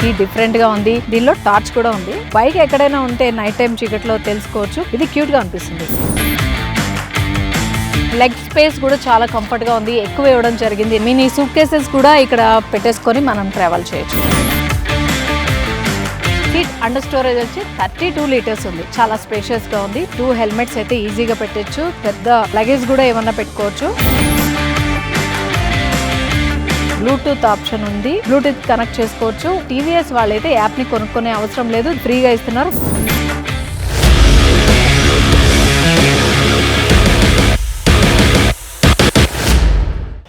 ఈ డిఫరెంట్ గా ఉంది. దీనిలో టార్చ్ కూడా ఉంది. బైక్ ఎక్కడైనా ఉంటే నైట్ టైం చీకట్లో తెలుసుకోవచ్చు. ఇది క్యూట్ గా అనిపిస్తుంది. లెగ్ స్పేస్ కూడా చాలా కంఫర్ట్ గా ఉంది. ఎక్కువ ఇవ్వడం జరిగింది. మినీ సూట్ కేసెస్ కూడా ఇక్కడ పెట్టేసుకొని మనం ట్రావెల్ చేయొచ్చు. సీట్ అండర్ స్టోరేజ్ వచ్చి 32 లీటర్స్ ఉంది. చాలా స్పేషియస్ గా ఉంది. 2 హెల్మెట్స్ అయితే ఈజీగా పెట్టచ్చు. పెద్ద లగేజ్ కూడా ఏమన్నా పెట్టుకోవచ్చు. బ్లూటూత్ ఆప్షన్ ఉంది. బ్లూటూత్ కనెక్ట్ చేసుకోవచ్చు. టీవీఎస్ వాళ్ళైతే యాప్ ని కొనుక్కునే అవసరం లేదు, ఫ్రీగా ఇస్తున్నారు.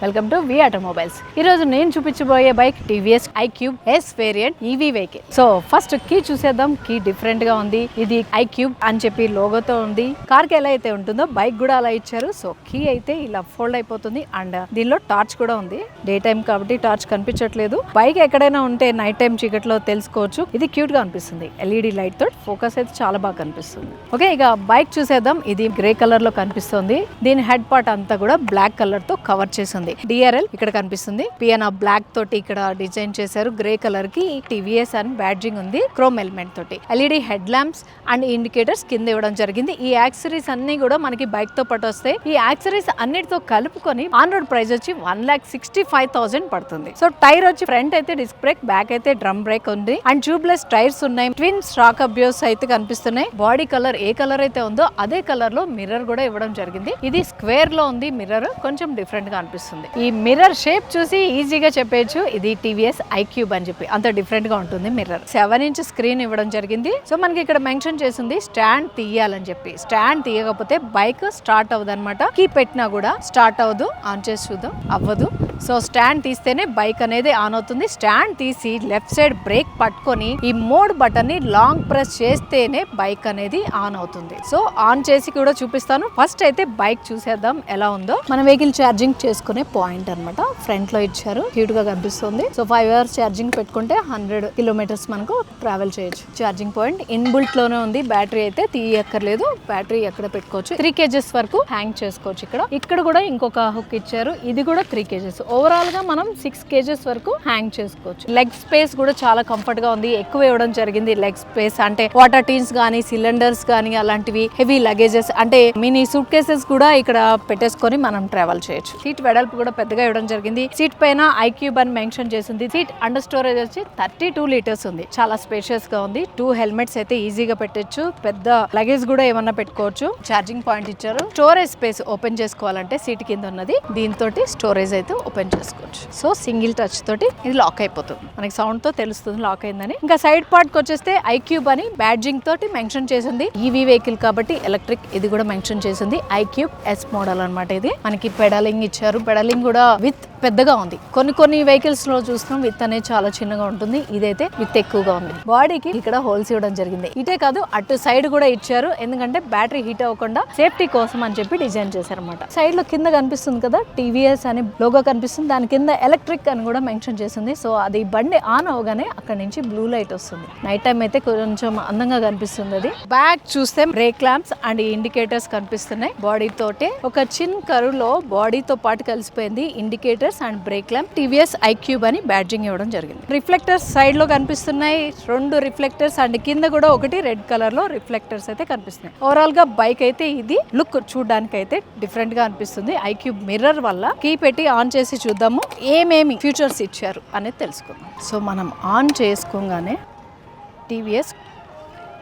Welcome to V automobiles. ఈ రోజు నేను చూపించబోయే bike TVS iQube S variant EV vehicle. So first key చూసేద్దాం. కీ డిఫరెంట్ గా ఉంది. ఇది ఐక్యూబ్ అని చెప్పి లోగోతో ఉంది. కార్ కి ఎలా అయితే ఉంటుందో బైక్ కూడా అలా ఇచ్చారు. సో కీ అయితే ఇలా ఫోల్డ్ అయిపోతుంది. అండ్ దీనిలో టార్చ్ కూడా ఉంది. డే టైం కాబట్టి టార్చ్ కనిపించట్లేదు. బైక్ ఎక్కడైనా ఉంటే నైట్ టైం చీకట్లో తెలుసుకోవచ్చు. ఇది క్యూట్ గా అనిపిస్తుంది. ఎల్ఈడి లైట్ తో ఫోకస్ అయితే చాలా బాగా కనిపిస్తుంది. ఓకే, ఇక బైక్ చూసేద్దాం. ఇది గ్రే కలర్ లో కనిపిస్తుంది. దీని హెడ్ పార్ట్ అంతా కూడా బ్లాక్ కలర్ తో కవర్ చేసింది. డిఆర్ఎల్ ఇక్కడ కనిపిస్తుంది. పియానో బ్లాక్ తోటి ఇక్కడ డిజైన్ చేశారు. గ్రే కలర్ కి టీవీఎస్ అని బ్యాడ్జింగ్ ఉంది. క్రోమ్ ఎలిమెంట్ తోటి LED head lamps and indicators కింద ఇవ్వడం జరిగింది. ఈ యాక్సెసరీస్ అన్ని కూడా మనకి బైక్ తో పాటు వస్తాయి. ఈ యాక్సెసరీస్ అన్నిటితో కలుపుకొని ఆన్ రోడ్ ప్రైస్ వచ్చి 1,65,000 పడుతుంది. సో టైర్ వచ్చి ఫ్రంట్ అయితే డిస్క్ బ్రేక్, బ్యాక్ అయితే డ్రమ్ బ్రేక్ ఉంది. అండ్ ట్యూబ్లెస్ టైర్స్ ఉన్నాయి. ట్విన్ స్టాక్ అబ్యూస్ అయితే కనిపిస్తున్నాయి. బాడీ కలర్ ఏ కలర్ అయితే ఉందో అదే కలర్ లో మిర్రర్ కూడా ఇవ్వడం జరిగింది. ఇది స్క్వేర్ లో ఉంది. మిర్రర్ కొంచెం డిఫరెంట్ గా అనిపిస్తుంది. ఈ మిర్రర్ షేప్ చూసి ఈజీగా చెప్పేయచ్చు ఇది టీవీఎస్ ఐక్యూబ్ అని చెప్పి. అంత డిఫరెంట్ గా ఉంటుంది మిర్రర్. 7 ఇంచ్ స్క్రీన్ ఇవ్వడం జరిగింది. సో మనకి ఇక్కడ మెన్షన్ చేసింది స్టాండ్ తీయాలని చెప్పి. స్టాండ్ తీయకపోతే బైక్ స్టార్ట్ అవ్వదు అనమాట. కీ పెట్టినా కూడా స్టార్ట్ అవ్వదు. ఆన్ చేసి చూద్దాం, అవ్వదు. సో స్టాండ్ తీస్తేనే బైక్ అనేది ఆన్ అవుతుంది. స్టాండ్ తీసి లెఫ్ట్ సైడ్ బ్రేక్ పట్టుకొని ఈ మోడ్ బటన్ ని లాంగ్ ప్రెస్ చేస్తేనే బైక్ అనేది ఆన్ అవుతుంది. సో ఆన్ చేసి కూడా చూపిస్తాను. ఫస్ట్ అయితే బైక్ చూసేద్దాం ఎలా ఉందో. మన వెహికల్ ఛార్జింగ్ చేసుకునే పాయింట్ అన్నమాట. ఫ్రంట్ లో ఇచ్చారు. క్యూట్ గా కనిపిస్తుంది. సో 5 hours ఛార్జింగ్ పెట్టుకుంటే 100 kilometers మనకు ట్రావెల్ చేయొచ్చు. ఛార్జింగ్ పాయింట్ ఇన్బుల్ట్ లోనే ఉంది. బ్యాటరీ అయితే తీయక్కర్లేదు. బ్యాటరీ ఎక్కడ పెట్టుకోవచ్చు. 3 kgs వరకు హ్యాంగ్ చేసుకోవచ్చు. ఇక్కడ కూడా ఇంకొక హుక్ ఇచ్చారు. ఇది కూడా 3 kgs. ఓవరాల్ గా మనం 6 kgs వరకు హ్యాంగ్ చేసుకోవచ్చు. లెగ్ స్పేస్ కూడా చాలా కంఫర్ట్ గా ఉంది. ఎక్కువ ఇవ్వడం జరిగింది. లెగ్ స్పేస్ అంటే వాటర్ టీన్స్ గానీ, సిలిండర్స్ గానీ, అలాంటివి హెవీ లగేజెస్ అంటే మినీ సూట్ కేసెస్ కూడా ఇక్కడ పెట్టేసుకొని మనం ట్రావెల్ చేయొచ్చు. సీట్ వెడల్పు కూడా పెద్దగా ఇవ్వడం జరిగింది. సీట్ పైన ఐక్యూబ్ అని మెన్షన్ చేసింది. సీట్ అండర్ స్టోరేజ్ వచ్చి 32 లీటర్స్ ఉంది. చాలా స్పేషియస్ గా ఉంది. 2 హెల్మెట్స్ అయితే ఈజీగా పెట్టచ్చు. పెద్ద లగేజ్ కూడా ఏమన్నా పెట్టుకోవచ్చు. ఛార్జింగ్ పాయింట్ ఇచ్చారు. స్టోరేజ్ స్పేస్ ఓపెన్ చేసుకోవాలంటే సీట్ కింద ఉన్నది. దీంతో స్టోరేజ్ అయితే ఓపెన్ చేసుకోవచ్చు. సో సింగిల్ టచ్ తోటి ఇది లాక్ అయిపోతుంది. మనకి సౌండ్ తో తెలుస్తుంది లాక్ అయిందని. ఇంకా సైడ్ పార్ట్ కి వచ్చేస్తే ఐక్యూబ్ అని బ్యాడ్జింగ్ తోటి మెన్షన్ చేసింది. ఈవీ వెహికల్ కాబట్టి ఎలక్ట్రిక్. ఇది కూడా మెన్షన్ చేసింది. ఐక్యూబ్ ఎస్ మోడల్ అన్నమాట. ఇది మనకి పెడలింగ్ ఇచ్చారు. పెడలింగ్ కూడా విత్ పెద్దగా ఉంది. కొన్ని వెహికల్స్ లో చూస్తున్నాం విత్ అనేది చాలా చిన్నగా ఉంటుంది. ఇదైతే విత్ ఎక్కువగా ఉంది. బాడీకి ఇక్కడ హోల్స్ ఇవ్వడం జరిగింది. ఇటే కాదు అటు సైడ్ కూడా ఇచ్చారు. ఎందుకంటే బ్యాటరీ హీట్ అవ్వకుండా సేఫ్టీ కోసం అని చెప్పి డిజైన్ చేశారన్నమాట. సైడ్ లో కింద కనిపిస్తుంది కదా టీవీఎస్ అని లోగో కనిపిస్తుంది. దాని కింద ఎలక్ట్రిక్ అని కూడా మెన్షన్ చేసింది. సో అది బండి ఆన్ అవగానే అక్కడ నుంచి బ్లూ లైట్ వస్తుంది. నైట్ టైం అయితే కొంచెం అందంగా కనిపిస్తుంది. అది బ్యాక్ చూస్తే బ్రేక్ ల్యాంప్స్ అండ్ ఇండికేటర్స్ కనిపిస్తున్నాయి. బాడీ తోటే ఒక చిన్న కరులో బాడీతో పాటు కలిసిపోయింది. Indicators and break lamp. TVS iQube అని బ్యాడ్జింగ్ ఇవ్వడం జరిగింది. రిఫ్లెక్టర్స్ సైడ్ లో కనిపిస్తున్నాయి. 2 రిఫ్లెక్టర్స్ అండ్ కింద కూడా ఒకటి రెడ్ కలర్ లో రిఫ్లెక్టర్స్ అయితే కనిపిస్తున్నాయి. ఓవరాల్ గా బైక్ అయితే ఇది లుక్ చూడడానికి అయితే డిఫరెంట్ గా అనిపిస్తుంది. ఐక్యూబ్ మిర్రర్ వల్ల కీ పెట్టి ఆన్ చేసి చూద్దాము ఏమేమి ఫీచర్స్ ఇచ్చారు అనేది తెలుసుకుందాం. సో మనం ఆన్ చేసుకోగానే టీవీఎస్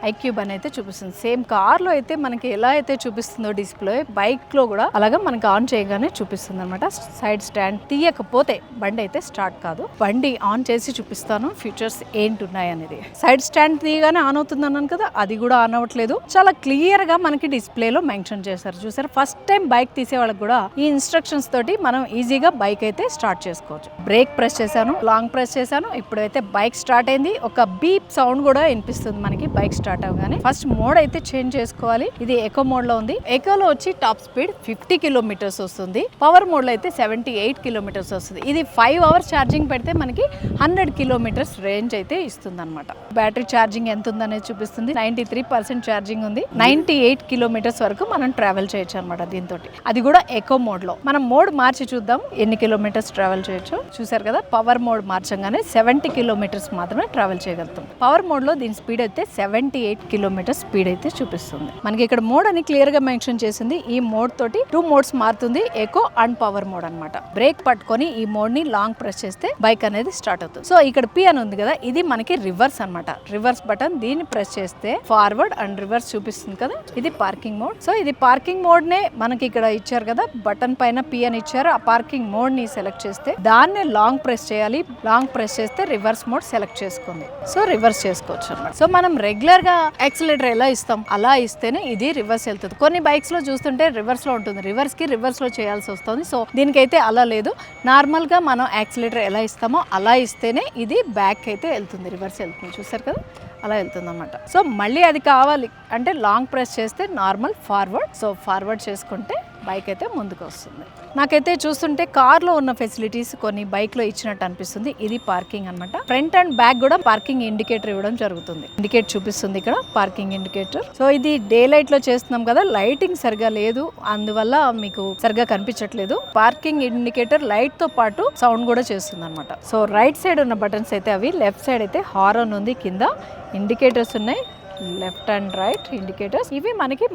ఐక్యూబ్ అని అయితే చూపిస్తుంది. సేమ్ కార్ లో అయితే మనకి ఎలా అయితే చూపిస్తుందో డిస్ప్లే, బైక్ లో కూడా అలాగా మనకి ఆన్ చేయగానే చూపిస్తుంది అనమాట. సైడ్ స్టాండ్ తీయకపోతే బండి అయితే స్టార్ట్ కాదు. బండి ఆన్ చేసి చూపిస్తాను ఫీచర్స్ ఏంటున్నాయి అనేది. సైడ్ స్టాండ్ తీయగానే ఆన్ అవుతుంది అన్నాను కదా, అది కూడా ఆన్ అవ్వట్లేదు. చాలా క్లియర్ గా మనకి డిస్ప్లేలో మెన్షన్ చేశారు. చూసారు, ఫస్ట్ టైం బైక్ తీసే వాళ్ళకి కూడా ఈ ఇన్స్ట్రక్షన్స్ తోటి మనం ఈజీగా బైక్ అయితే స్టార్ట్ చేసుకోవచ్చు. బ్రేక్ ప్రెస్ చేశాను, లాంగ్ ప్రెస్ చేశాను. ఇప్పుడైతే బైక్ స్టార్ట్ అయింది. ఒక బీప్ సౌండ్ కూడా వినిపిస్తుంది మనకి బైక్ స్టార్ట్ స్టార్ట్ అవగానే ఫస్ట్ మోడ్ అయితే చేంజ్ చేసుకోవాలి. ఇది ఎకో మోడ్ లో ఉంది. ఎకోలో వచ్చి టాప్ స్పీడ్ 50 కిలోమీటర్స్ వస్తుంది. పవర్ మోడ్ లో అయితే 78 కిలోమీటర్స్ వస్తుంది. ఇది 5 అవర్స్ ఛార్జింగ్ పెడితే మనకి 100 కిలోమీటర్స్ రేంజ్ అయితే ఇస్తుంది అనమాట. బ్యాటరీ ఛార్జింగ్ ఎంత ఉందనేది చూపిస్తుంది. 93% ఛార్జింగ్ ఉంది. 98 కిలోమీటర్స్ వరకు మనం ట్రావెల్ చేయొచ్చు అనమాట దీంతో. అది కూడా ఎకో మోడ్ లో. మనం మోడ్ మార్చి చూద్దాం ఎన్ని కిలోమీటర్స్ ట్రావెల్ చేయొచ్చు. చూసారు కదా, పవర్ మోడ్ మార్చంగానే 70 కిలోమీటర్స్ మాత్రమే ట్రావెల్ చేయగలుగుతాం. పవర్ మోడ్ లో దీని స్పీడ్ అయితే 78 కిలోమీటర్స్ స్పీడ్ అయితే చూపిస్తుంది. మనకి ఇక్కడ మోడ్ అని క్లియర్ గా మెన్షన్ చేసింది. ఈ మోడ్ తోటి 2 మోడ్స్ మారుతుంది, ఎకో అండ్ పవర్ మోడ్ అన్నమాట. బ్రేక్ పట్టుకొని ఈ మోడ్ ని లాంగ్ ప్రెస్ చేస్తే బైక్ అనేది స్టార్ట్ అవుతుంది. సో ఇక్కడ పి అని ఉంది కదా, ఇది మనకి రివర్స్ అన్నమాట. రివర్స్ బటన్, దీన్ని ప్రెస్ చేస్తే ఫార్వర్డ్ అండ్ రివర్స్ చూపిస్తుంది కదా. ఇది పార్కింగ్ మోడ్. సో ఇది పార్కింగ్ మోడ్ నే మనకి ఇక్కడ ఇచ్చారు కదా, బటన్ పైన పి అని ఇచ్చారు. ఆ పార్కింగ్ మోడ్ ని సెలెక్ట్ చేస్తే దాన్ని లాంగ్ ప్రెస్ చేయాలి. లాంగ్ ప్రెస్ చేస్తే రివర్స్ మోడ్ సెలెక్ట్ చేసుకుంది. సో రివర్స్ చేసుకోవచ్చు అన్నమాట. సో మనం రెగ్యులర్ గా యాక్సిలరేటర్ ఎలా ఇస్తాం అలా ఇస్తేనే ఇది రివర్స్ వెళ్తుంది. కొన్ని బైక్స్ లో చూస్తుంటే రివర్స్ లో ఉంటుంది, రివర్స్ కి రివర్స్ లో చేయాల్సి వస్తుంది. సో దీనికైతే అలా లేదు. నార్మల్ గా మనం యాక్సిలరేటర్ ఎలా ఇస్తామో అలా ఇస్తేనే ఇది బ్యాక్ అయితే వెళ్తుంది, రివర్స్ వెళ్తుంది. చూసారు కదా, అలా వెళ్తుంది అన్నమాట. సో మళ్ళీ అది కావాలి అంటే లాంగ్ ప్రెస్ చేస్తే నార్మల్ ఫార్వర్డ్. సో ఫార్వర్డ్ చేసుకుంటే బైక్ అయితే ముందుకు వస్తుంది. నాకైతే చూస్తుంటే కార్ లో ఉన్న ఫెసిలిటీస్ కొన్ని బైక్ లో ఇచ్చినట్టు అనిపిస్తుంది. ఇది పార్కింగ్ అన్నమాట. ఫ్రంట్ అండ్ బ్యాక్ కూడా పార్కింగ్ ఇండికేటర్ ఇవ్వడం జరుగుతుంది. ఇండికేట్ చూపిస్తుంది ఇక్కడ, పార్కింగ్ ఇండికేటర్. సో ఇది డే లైట్ లో చేస్తున్నాం కదా, లైటింగ్ సరిగా లేదు, అందువల్ల మీకు సరిగా కనిపించట్లేదు. పార్కింగ్ ఇండికేటర్ లైట్ తో పాటు సౌండ్ కూడా చేస్తుంది అనమాట. సో రైట్ సైడ్ ఉన్న బటన్స్ అయితే అవి, లెఫ్ట్ సైడ్ అయితే హారన్ ఉంది, కింద ఇండికేటర్స్ ఉన్నాయి, లెఫ్ట్ అండ్ రైట్ ఇండికేటర్స్. ఇవి మనకి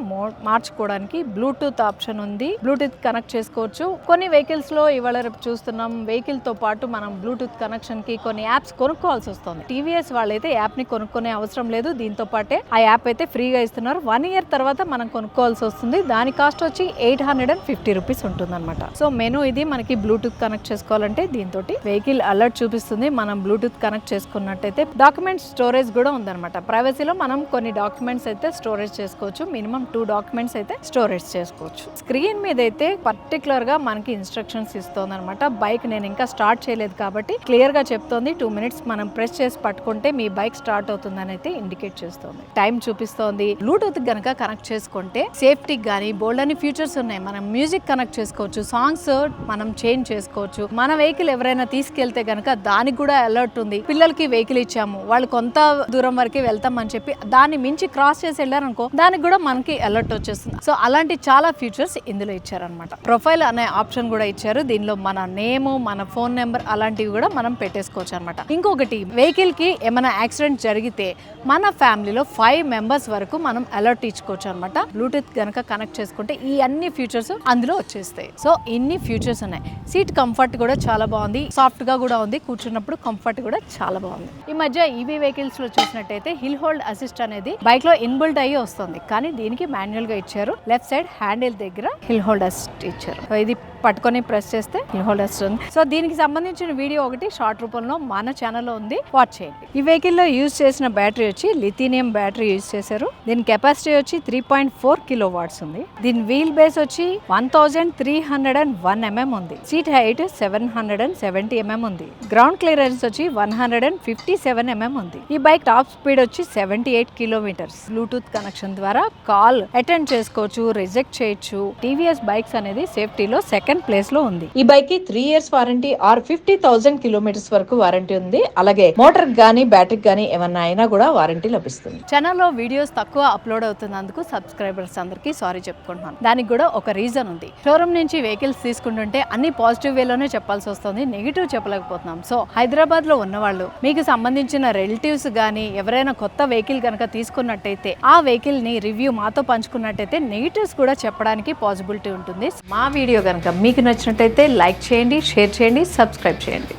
మార్చుకోవడానికి బ్లూటూత్ ఆప్షన్ ఉంది, బ్లూటూత్ కనెక్ట్ చేసుకోవచ్చు. కొన్ని వెహికల్స్ లో ఇవాళ రేపు చూస్తున్నాం, వెహికల్ తో పాటు మనం బ్లూటూత్ కనెక్షన్ కి కొన్ని యాప్స్ కొనుక్కోవాల్సి వస్తుంది. టీవీఎస్ వాళ్ళైతే యాప్ ని కొనుక్కునే అవసరం లేదు, దీంతో పాటే ఆ యాప్ అయితే ఫ్రీగా ఇస్తున్నారు. 1 ఇయర్ తర్వాత మనం కొనుక్కోవాల్సి వస్తుంది. దాని కాస్ట్ వచ్చి 850 రూపీస్ ఉంటుంది అనమాట. సో మెనూ ఇది. మనకి బ్లూటూత్ కనెక్ట్ చేసుకోవాలంటే దీంతో వెహికల్ అలర్ట్ చూపిస్తుంది. మనం బ్లూటూత్ కనెక్ట్ చేసుకున్నట్టయితే డాక్యుమెంట్ స్టోరేజ్ కూడా ఉందన్నమాట. ప్రైవసీలో మనం కొన్ని డాక్యుమెంట్స్ అయితే స్టోరేజ్ చేసుకోవచ్చు. మినిమం 2 డాక్యుమెంట్స్ అయితే స్టోరేజ్ చేసుకోవచ్చు. స్క్రీన్ మీద అయితే పర్టికులర్ గా మనకి ఇన్స్ట్రక్షన్స్ ఇస్తుంది అనమాట. బైక్ నేను ఇంకా స్టార్ట్ చేయలేదు కాబట్టి క్లియర్ గా చెప్తోంది. 2 minutes మనం ప్రెస్ చేసి పట్టుకుంటే మీ బైక్ స్టార్ట్ అవుతుందని అయితే ఇండికేట్ చేస్తుంది. టైం చూపిస్తోంది. బ్లూటూత్ గనక కనెక్ట్ చేసుకుంటే సేఫ్టీ గానీ బోల్డ్ అని ఫీచర్స్ ఉన్నాయి. మనం మ్యూజిక్ కనెక్ట్ చేసుకోవచ్చు, సాంగ్స్ మనం చేంజ్ చేసుకోవచ్చు. మన వెహికల్ ఎవరైనా తీసుకెళ్తే గనక దానికి కూడా అలర్ట్ ఉంది. పిల్లలకి వెహికల్ ఇచ్చాము, వాళ్ళు కొంత దూరం వరకే వెళ్తామని చెప్పి దాన్ని మించి క్రాస్ చేసి వెళ్ళారనుకో, దానికి కూడా మనకి అలర్ట్ వచ్చేస్తుంది. సో అలాంటి చాలా ఫీచర్స్ ఇందులో ఇచ్చారనమాట. ప్రొఫైల్ అనే ఆప్షన్ కూడా ఇచ్చారు. దీనిలో మన నేమ్, మన ఫోన్ నెంబర్ అలాంటివి కూడా మనం పెట్టేసుకోవచ్చు అనమాట. ఇంకొకటి, వెహికల్ కి ఏమైనా యాక్సిడెంట్ జరిగితే మన ఫ్యామిలీలో 5 మెంబర్స్ వరకు మనం అలర్ట్ ఇచ్చుకోవచ్చు అనమాట. బ్లూటూత్ కనుక కనెక్ట్ చేసుకుంటే ఈ అన్ని ఫీచర్స్ అందులో వచ్చేస్తాయి. సో ఇన్ని ఫీచర్స్ ఉన్నాయి. సీట్ కంఫర్ట్ కూడా చాలా బాగుంది, సాఫ్ట్ గా కూడా ఉంది, కూర్చున్నప్పుడు కంఫర్ట్ కూడా చాలా బాగుంది. ఈ మధ్య ఈవీ వెహికల్స్ లో చూసినట్టయితే హిల్ హోల్డ్ అసిస్ట్ అనేది బైక్ లో ఇన్బిల్ట్ అయ్యి వస్తుంది, కానీ దీనికి మాన్యువల్ గా ఇచ్చారు. లెఫ్ట్ సైడ్ హ్యాండిల్ దగ్గర హిల్ హోల్డ్ అసిస్ట్ ఇచ్చారు. ఇది పట్టుకొని ప్రెస్ చేస్తే హిల్ హోల్డ్ అసిస్ట్ ఉంది. సో దీనికి సంబంధించిన వీడియో ఒకటి షార్ట్ రూపంలో మన ఛానల్లో ఉంది, వాచ్ చేయండి. ఈ వెహికల్ లో యూజ్ చేసిన బ్యాటరీ వచ్చి లిథినియం బ్యాటరీ యూజ్ చేశారు. దీని కెపాసిటీ వచ్చి 3.4 కిలోవాట్స్ ఉంది. దీని వీల్ బేస్ వచ్చి 1301 mm ఉంది. సీట్ హైట్ 770 mm ఉంది. గ్రౌండ్ క్లియరెన్స్ వచ్చి 157 mm ఉంది. ఈ బైక్ టాప్ స్పీడ్ వచ్చి 78 కిలోమీటర్స్. బ్లూటూత్ కనెక్షన్ ద్వారా కాల్ అటెండ్ చేసుకోవచ్చు, రిజెక్ట్ చేయొచ్చు. టీవీఎస్ బైక్స్ అనేది సేఫ్టీలో సెకండ్ ప్లేస్ లో ఉంది. ఈ బైక్ కి 3 years వారంటీ ఆర్ 50,000 కిలోమీటర్స్ వరకు వారంటీ ఉంది. అలాగే మోటార్ గానీ బ్యాటరీ గానీ ఏమన్నా అయినా కూడా వారంటీ లభిస్తుంది. ఛానల్లో వీడియోస్ తక్కువ అప్లోడ్ అవుతున్నందుకు సబ్స్క్రైబర్స్ అందరికీ సారీ చెప్పుకుంటున్నాను. దానికి కూడా ఒక రీజన్ ఉంది. షోరూమ్ నుంచి వెహికల్స్ తీసుకుంటుంటే అన్ని పాజిటివ్ వేలోనే చెప్పాల్సి వస్తుంది, నెగిటివ్ చెప్పలేకపోతున్నాం. సో హైదరాబాద్ లో ఉన్నవాళ్ళు, మీకు సంబంధించిన రిలేటివ్స్ గానీ ఎవరైనా కొత్త వెహికల్ కనుక తీసుకున్నట్టయితే ఆ వెహికల్ ని రివ్యూ మాతో పంచుకున్నట్టయితే నెగిటివ్స్ కూడా చెప్పడానికి పాసిబిలిటీ ఉంటుంది. మా వీడియో కనుక మీకు నచ్చినట్టయితే లైక్ చేయండి, షేర్ చేయండి, సబ్స్క్రైబ్ చేయండి.